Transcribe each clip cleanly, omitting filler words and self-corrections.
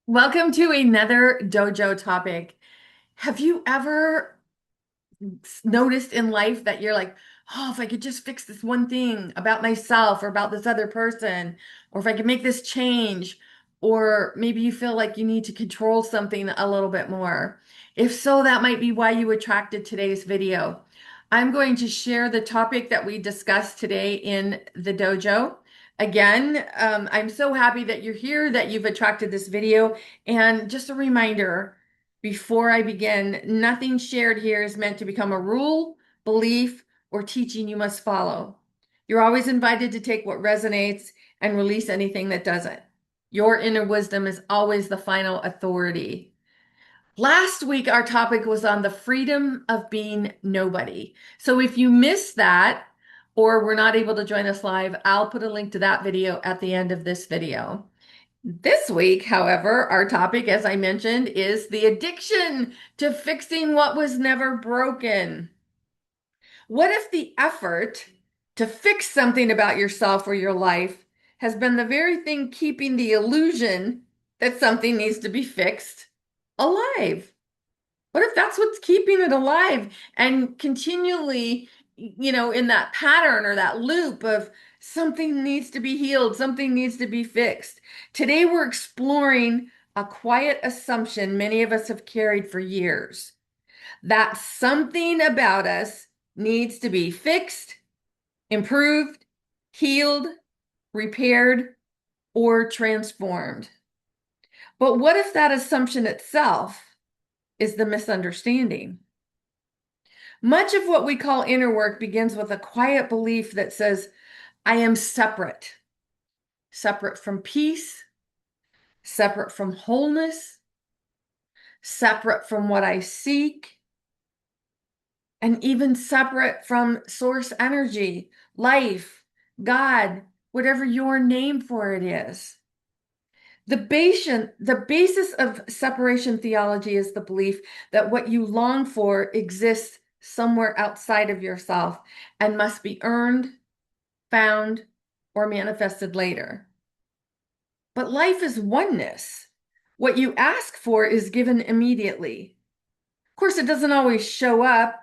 Welcome to another dojo topic. Have you ever noticed in life that you're like, oh, if I could just fix this one thing about myself or about this other person, or if I could make this change, or maybe you feel like you need to control something a little bit more. If so, that might be why you attracted today's video. I'm going to share the topic that we discussed today in the dojo. Again, I'm so happy that you're here, that you've attracted this video. And just a reminder, before I begin, nothing shared here is meant to become a rule, belief, or teaching you must follow. You're always invited to take what resonates and release anything that doesn't. Your inner wisdom is always the final authority. Last week, our topic was on the freedom of being nobody. So if you missed that or were not able to join us live, I'll put a link to that video at the end of this video. This week, however, our topic, as I mentioned, is the addiction to fixing what was never broken. What if the effort to fix something about yourself or your life has been the very thing keeping the illusion that something needs to be fixed alive? What if that's what's keeping it alive and continually, in that pattern or that loop of something needs to be healed, something needs to be fixed? Today, we're exploring a quiet assumption many of us have carried for years, that something about us needs to be fixed, improved, healed, repaired, or transformed. But what if that assumption itself is the misunderstanding? Much of what we call inner work begins with a quiet belief that says, I am separate, separate from peace, separate from wholeness, separate from what I seek, and even separate from source energy, life, God, whatever your name for it is. The basis of separation theology is the belief that what you long for exists somewhere outside of yourself and must be earned, found, or manifested later. But life is oneness. What you ask for is given immediately. Of course, it doesn't always show up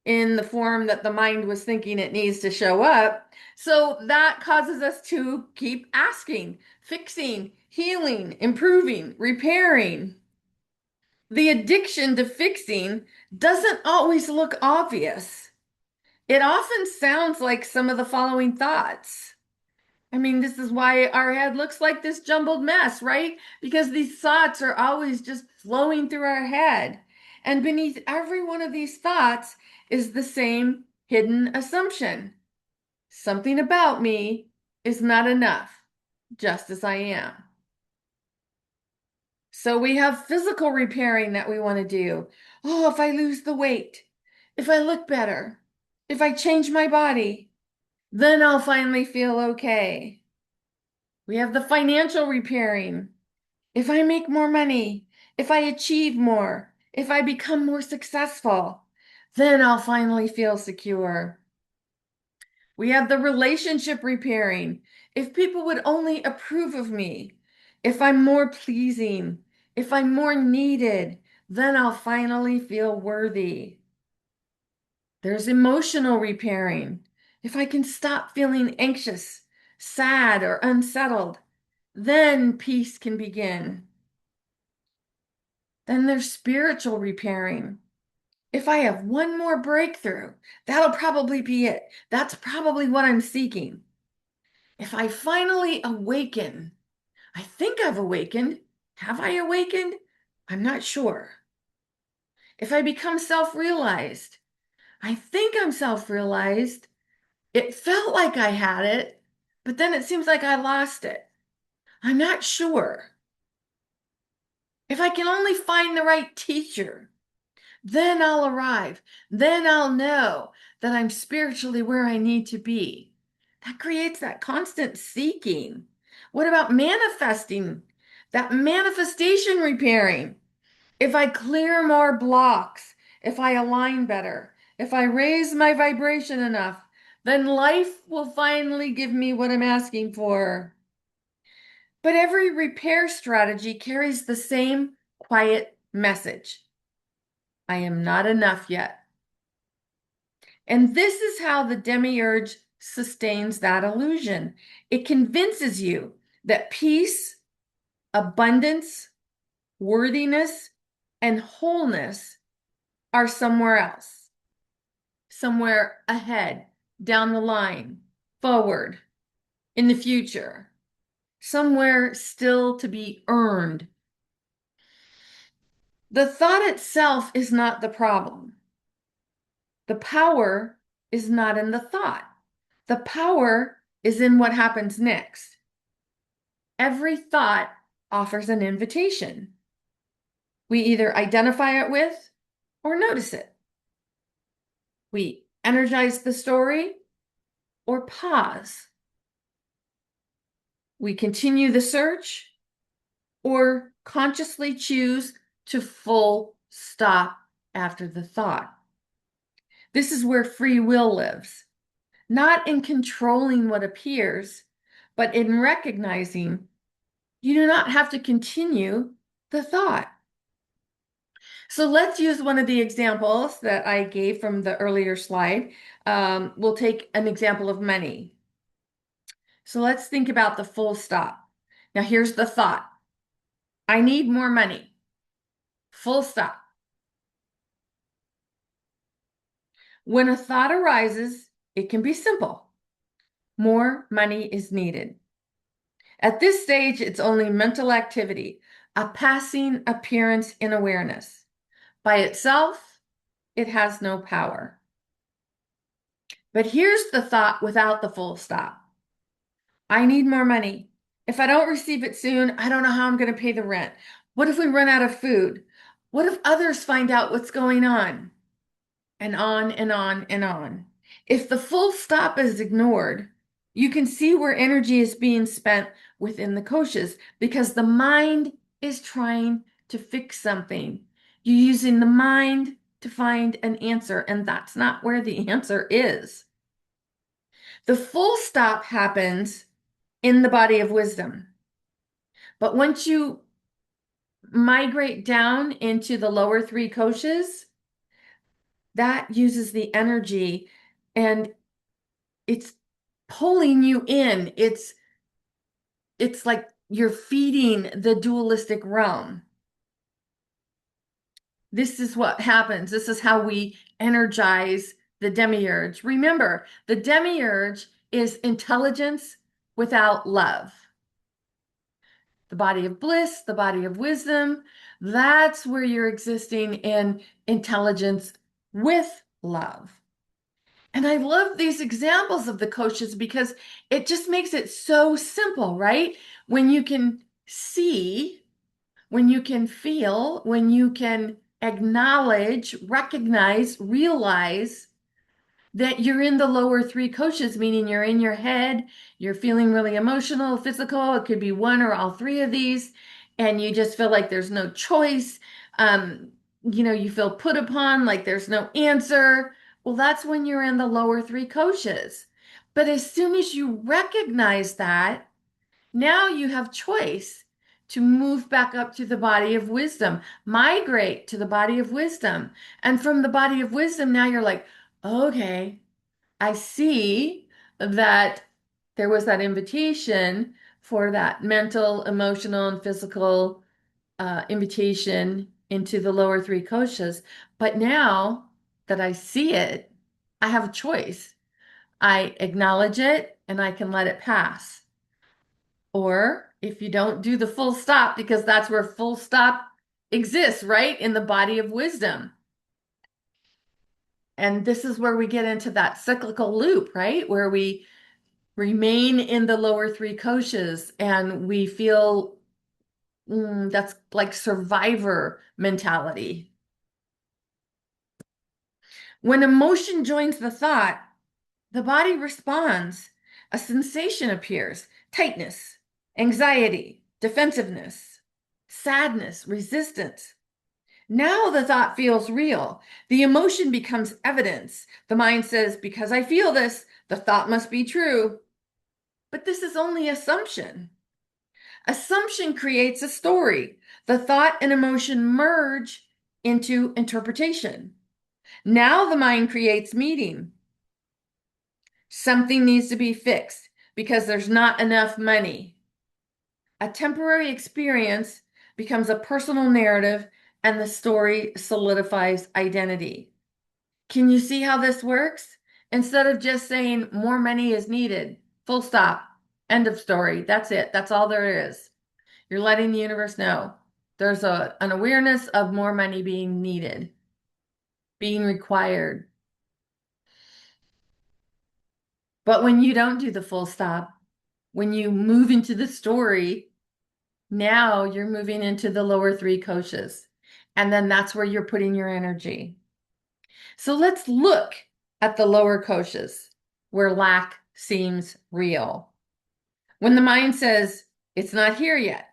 in the form that the mind was thinking it needs to show up. So that causes us to keep asking, fixing, healing, improving, repairing. The addiction to fixing doesn't always look obvious. It often sounds like some of the following thoughts. I mean, this is why our head looks like this jumbled mess, right? Because these thoughts are always just flowing through our head. And beneath every one of these thoughts is the same hidden assumption. Something about me is not enough, just as I am. So we have physical repairing that we want to do. Oh, if I lose the weight, if I look better, if I change my body, then I'll finally feel okay. We have the financial repairing. If I make more money, if I achieve more, if I become more successful, then I'll finally feel secure. We have the relationship repairing. If people would only approve of me, if I'm more pleasing, if I'm more needed, then I'll finally feel worthy. There's emotional repairing. If I can stop feeling anxious, sad, or unsettled, then peace can begin. Then there's spiritual repairing. If I have one more breakthrough, that'll probably be it. That's probably what I'm seeking. If I finally awaken, I think I've awakened. Have I awakened? I'm not sure. If I become self-realized, I think I'm self-realized. It felt like I had it, but then it seems like I lost it. I'm not sure. If I can only find the right teacher, then I'll arrive. Then I'll know that I'm spiritually where I need to be. That creates that constant seeking. What about manifesting? That manifestation repairing. If I clear more blocks, if I align better, if I raise my vibration enough, then life will finally give me what I'm asking for. But every repair strategy carries the same quiet message. I am not enough yet. And this is how the demiurge sustains that illusion. It convinces you that peace, abundance, worthiness, and wholeness are somewhere else, somewhere ahead, down the line, forward, in the future, somewhere still to be earned. The thought itself is not the problem. The power is not in the thought. The power is in what happens next. Every thought offers an invitation. We either identify it with or notice it. We energize the story or pause. We continue the search or consciously choose to full stop after the thought. This is where free will lives, not in controlling what appears, but in recognizing you do not have to continue the thought. So let's use one of the examples that I gave from the earlier slide. We'll take an example of money. So let's think about the full stop. Now here's the thought. I need more money. Full stop. When a thought arises, it can be simple. More money is needed. At this stage, it's only mental activity, a passing appearance in awareness. By itself, it has no power. But here's the thought without the full stop. I need more money. If I don't receive it soon, I don't know how I'm going to pay the rent. What if we run out of food? What if others find out what's going on? And on and on and on. If the full stop is ignored, you can see where energy is being spent within the koshas because the mind is trying to fix something. You're using the mind to find an answer, and that's not where the answer is. The full stop happens in the body of wisdom. But once you migrate down into the lower three koshas, that uses the energy and it's pulling you in. It's like you're feeding the dualistic realm. This is what happens. This is how we energize the demiurge. Remember, the demiurge is intelligence without love. The body of bliss, the body of wisdom, that's where you're existing in intelligence with love. And I love these examples of the koshas because it just makes it so simple, right? When you can see, when you can feel, when you can acknowledge, recognize, realize that you're in the lower three koshas, meaning you're in your head, you're feeling really emotional, physical, it could be one or all three of these, and you just feel like there's no choice. You feel put upon, like there's no answer. Well, that's when you're in the lower three koshas. But as soon as you recognize that, now you have choice to move back up to the body of wisdom, migrate to the body of wisdom. And from the body of wisdom, now you're like, okay, I see that there was that invitation for that mental, emotional, and physical invitation into the lower three koshas. But now that I see it, I have a choice. I acknowledge it and I can let it pass. Or if you don't do the full stop, because that's where full stop exists, right? In the body of wisdom. And this is where we get into that cyclical loop, right? Where we remain in the lower three koshas and we feel that's like survivor mentality. When emotion joins the thought, the body responds. A sensation appears, tightness, anxiety, defensiveness, sadness, resistance. Now the thought feels real. The emotion becomes evidence. The mind says, because I feel this, the thought must be true. But this is only assumption. Assumption creates a story. The thought and emotion merge into interpretation. Now the mind creates meaning. Something needs to be fixed because there's not enough money. A temporary experience becomes a personal narrative, and the story solidifies identity. Can you see how this works? Instead of just saying more money is needed, full stop, end of story, that's it, that's all there is. You're letting the universe know there's an awareness of more money being needed, being required. But when you don't do the full stop, when you move into the story, now you're moving into the lower three koshas. And then that's where you're putting your energy. So let's look at the lower koshas where lack seems real. When the mind says, it's not here yet,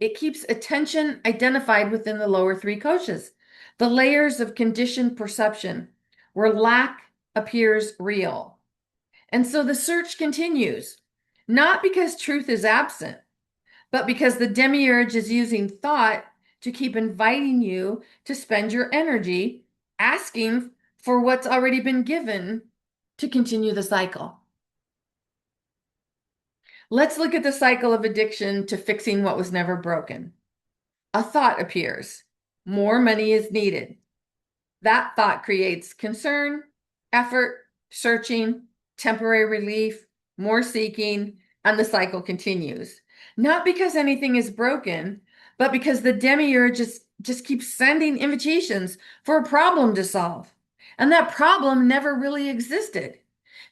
it keeps attention identified within the lower three koshas, the layers of conditioned perception where lack appears real. And so the search continues, not because truth is absent, but because the demiurge is using thought to keep inviting you to spend your energy asking for what's already been given to continue the cycle. Let's look at the cycle of addiction to fixing what was never broken. A thought appears. More money is needed. That thought creates concern, effort, searching, temporary relief, more seeking, and the cycle continues. Not because anything is broken, but because the demiurge just keeps sending invitations for a problem to solve. And that problem never really existed.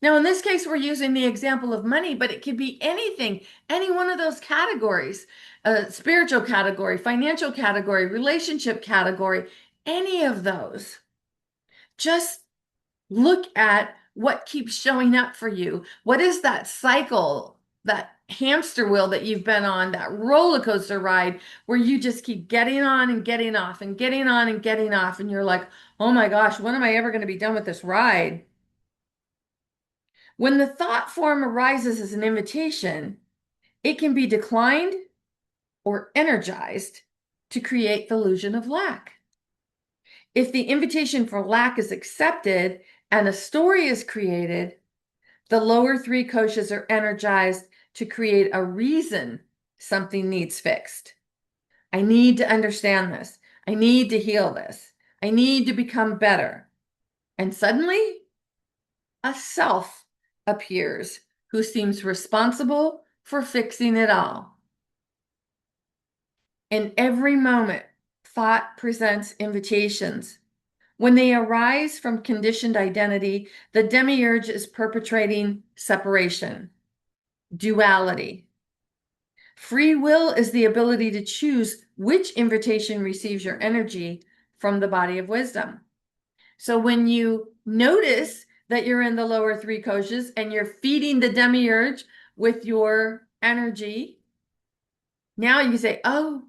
Now, in this case, we're using the example of money, but it could be anything, any one of those categories, spiritual category, financial category, relationship category, any of those. Just look at what keeps showing up for you. What is that cycle, that hamster wheel that you've been on, that roller coaster ride where you just keep getting on and getting off and getting on and getting off, and you're like, oh my gosh, when am I ever going to be done with this ride? When the thought form arises as an invitation, it can be declined or energized to create the illusion of lack. If the invitation for lack is accepted and a story is created, the lower three koshas are energized to create a reason something needs fixed. I need to understand this. I need to heal this. I need to become better. And suddenly, a self appears who seems responsible for fixing it all. In every moment, thought presents invitations. When they arise from conditioned identity, the demiurge is perpetrating separation, duality. Free will is the ability to choose which invitation receives your energy from the body of wisdom. So when you notice that you're in the lower three koshas and you're feeding the demiurge with your energy, now you say, oh,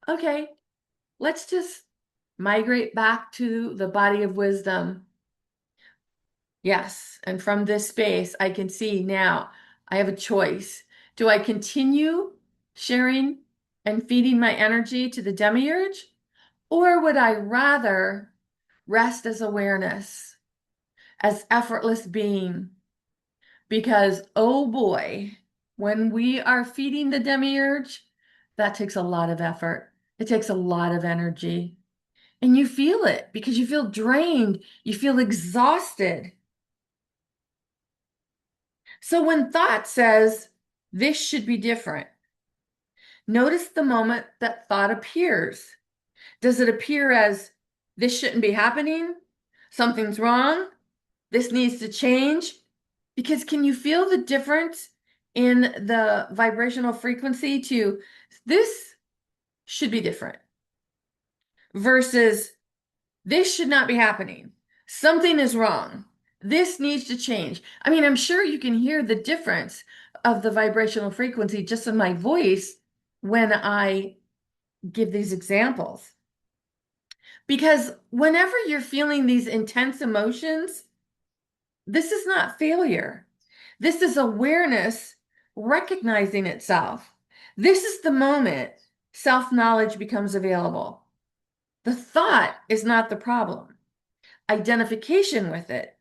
okay, let's just migrate back to the body of wisdom. Yes, and from this space, I can see now I have a choice. Do I continue sharing and feeding my energy to the demiurge? Or would I rather rest as awareness, as effortless being? Because, oh boy, when we are feeding the demiurge, that takes a lot of effort. It takes a lot of energy. And you feel it because you feel drained. You feel exhausted. So when thought says, this should be different, notice the moment that thought appears. Does it appear as, this shouldn't be happening? Something's wrong? This needs to change? Because can you feel the difference in the vibrational frequency to, this should be different versus, this should not be happening. Something is wrong. This needs to change. I mean, I'm sure you can hear the difference of the vibrational frequency just in my voice when I give these examples. Because whenever you're feeling these intense emotions, this is not failure. This is awareness recognizing itself. This is the moment self-knowledge becomes available. The thought is not the problem. Identification with it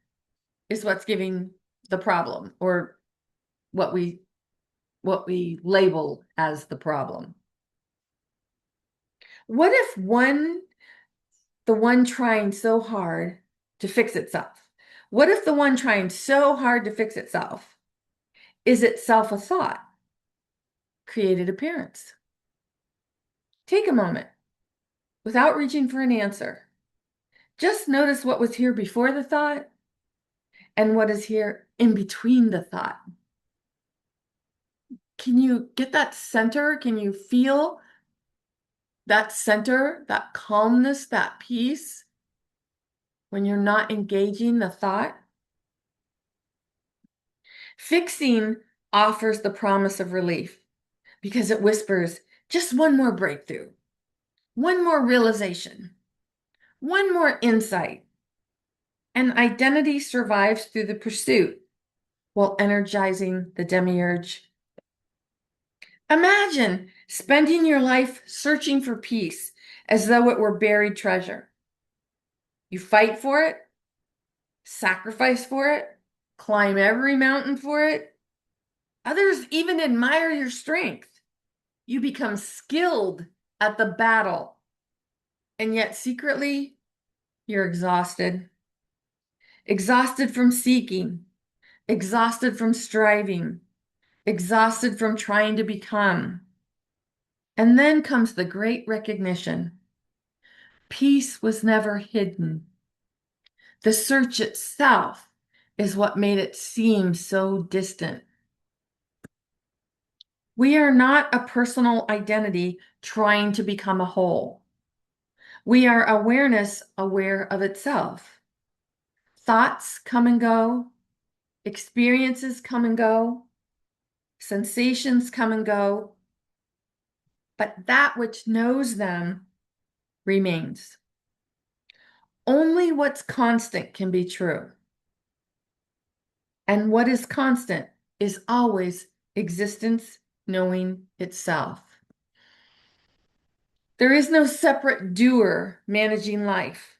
is what's giving the problem, or what we label as the problem. What if the one trying so hard to fix itself? What if the one trying so hard to fix itself is itself a thought, created appearance? Take a moment without reaching for an answer. Just notice what was here before the thought and what is here in between the thought. Can you get that center? Can you feel that center, that calmness, that peace when you're not engaging the thought? Fixing offers the promise of relief because it whispers just one more breakthrough, one more realization, one more insight. And identity survives through the pursuit while energizing the demiurge. Imagine spending your life searching for peace as though it were buried treasure. You fight for it, sacrifice for it, climb every mountain for it. Others even admire your strength. You become skilled at the battle, and yet secretly, you're exhausted. Exhausted from seeking, exhausted from striving, exhausted from trying to become. And then comes the great recognition. Peace was never hidden. The search itself is what made it seem so distant. We are not a personal identity trying to become a whole. We are awareness aware of itself. Thoughts come and go, experiences come and go, sensations come and go, but that which knows them remains. Only what's constant can be true. And what is constant is always existence knowing itself. There is no separate doer managing life.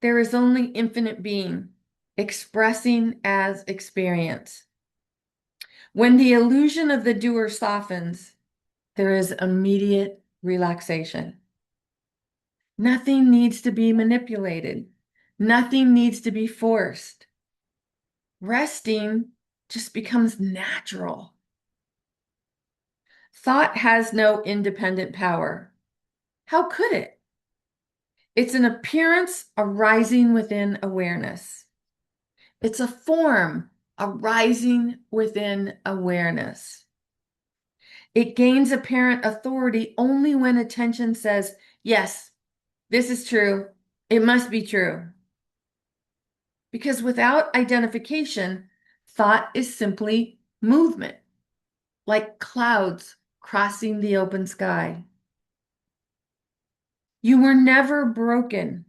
There is only infinite being expressing as experience. When the illusion of the doer softens, there is immediate relaxation. Nothing needs to be manipulated. Nothing needs to be forced. Resting just becomes natural. Thought has no independent power. How could it? It's an appearance arising within awareness. It's a form arising within awareness. It gains apparent authority only when attention says, yes, this is true. It must be true. Because without identification, thought is simply movement, like clouds crossing the open sky. You were never broken.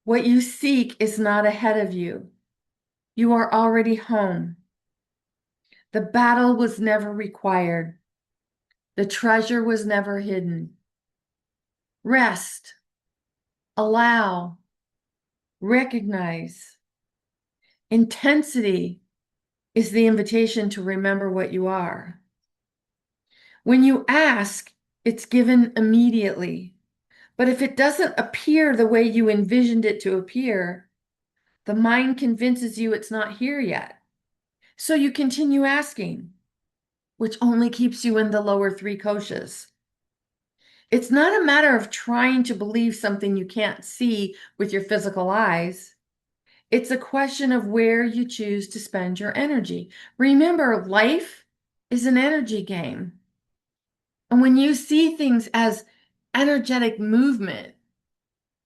What you seek is not ahead of you. You are already home. The battle was never required. The treasure was never hidden. Rest, allow, recognize. Intensity is the invitation to remember what you are. When you ask, it's given immediately. But if it doesn't appear the way you envisioned it to appear, the mind convinces you it's not here yet. So you continue asking, which only keeps you in the lower three koshas. It's not a matter of trying to believe something you can't see with your physical eyes. It's a question of where you choose to spend your energy. Remember, life is an energy game. And when you see things as energetic movement,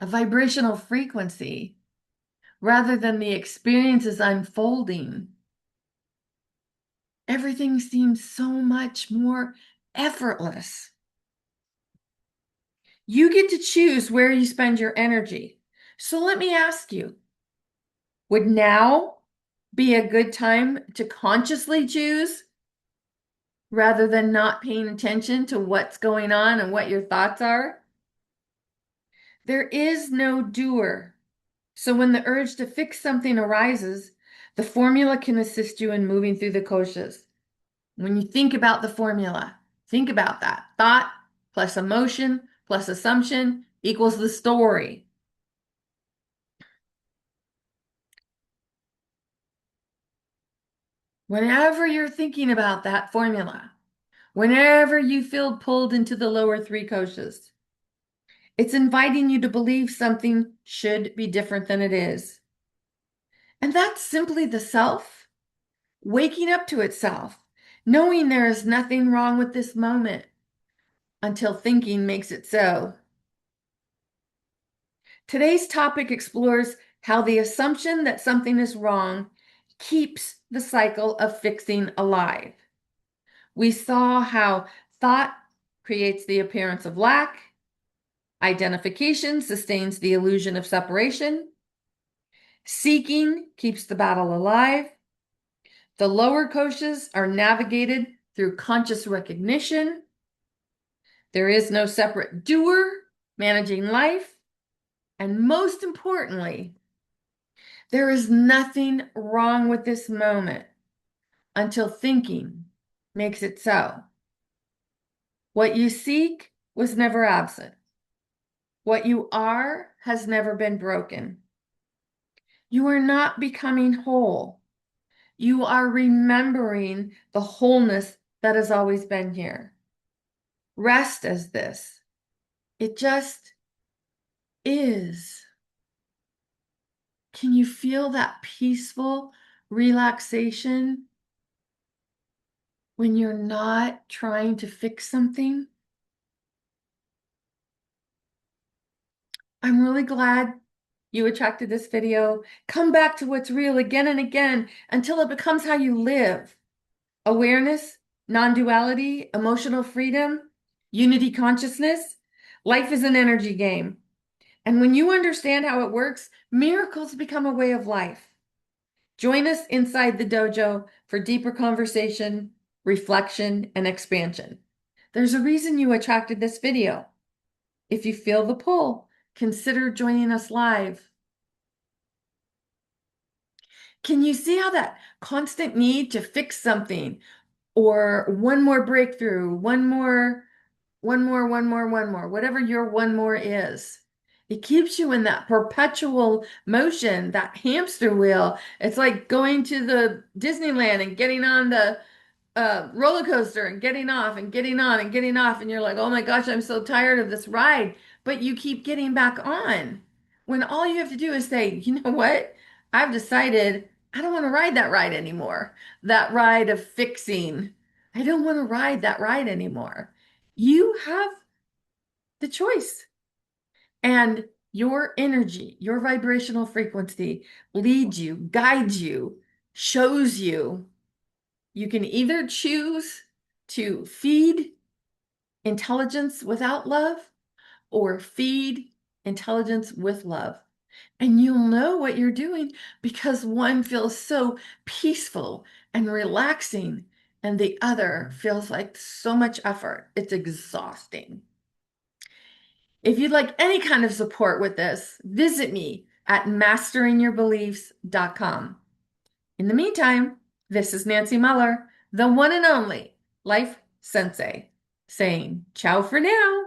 a vibrational frequency, rather than the experiences unfolding, everything seems so much more effortless. You get to choose where you spend your energy. So let me ask you, would now be a good time to consciously choose rather than not paying attention to what's going on and what your thoughts are. There is no doer. So when the urge to fix something arises, the formula can assist you in moving through the koshas. When you think about the formula, think about that. Thought plus emotion plus assumption equals the story. Whenever you're thinking about that formula, whenever you feel pulled into the lower three koshas, it's inviting you to believe something should be different than it is. And that's simply the self waking up to itself, knowing there is nothing wrong with this moment until thinking makes it so. Today's topic explores how the assumption that something is wrong keeps the cycle of fixing alive. We saw how thought creates the appearance of lack, identification sustains the illusion of separation, seeking keeps the battle alive, the lower koshas are navigated through conscious recognition, there is no separate doer managing life, and most importantly, there is nothing wrong with this moment until thinking makes it so. What you seek was never absent. What you are has never been broken. You are not becoming whole. You are remembering the wholeness that has always been here. Rest as this. It just is. Can you feel that peaceful relaxation when you're not trying to fix something? I'm really glad you attracted this video. Come back to what's real again and again until it becomes how you live. Awareness, non-duality, emotional freedom, unity consciousness. Life is an energy game. And when you understand how it works, miracles become a way of life. Join us inside the dojo for deeper conversation, reflection, and expansion. There's a reason you attracted this video. If you feel the pull, consider joining us live. Can you see how that constant need to fix something or one more breakthrough, one more, whatever your one more is, it keeps you in that perpetual motion, that hamster wheel. It's like going to the Disneyland and getting on the roller coaster and getting off and getting on and getting off, and you're like, oh my gosh, I'm so tired of this ride, but you keep getting back on when all you have to do is say, you know what, I've decided I don't want to ride that ride anymore, that ride of fixing. I don't want to ride that ride anymore. You have the choice, and your energy, your vibrational frequency leads you, guides you, shows you. You can either choose to feed intelligence without love or feed intelligence with love. And you'll know what you're doing because one feels so peaceful and relaxing, and the other feels like so much effort. It's exhausting. If you'd like any kind of support with this, visit me at masteringyourbeliefs.com. In the meantime, this is Nancy Muller, the one and only Life Sensei, saying ciao for now.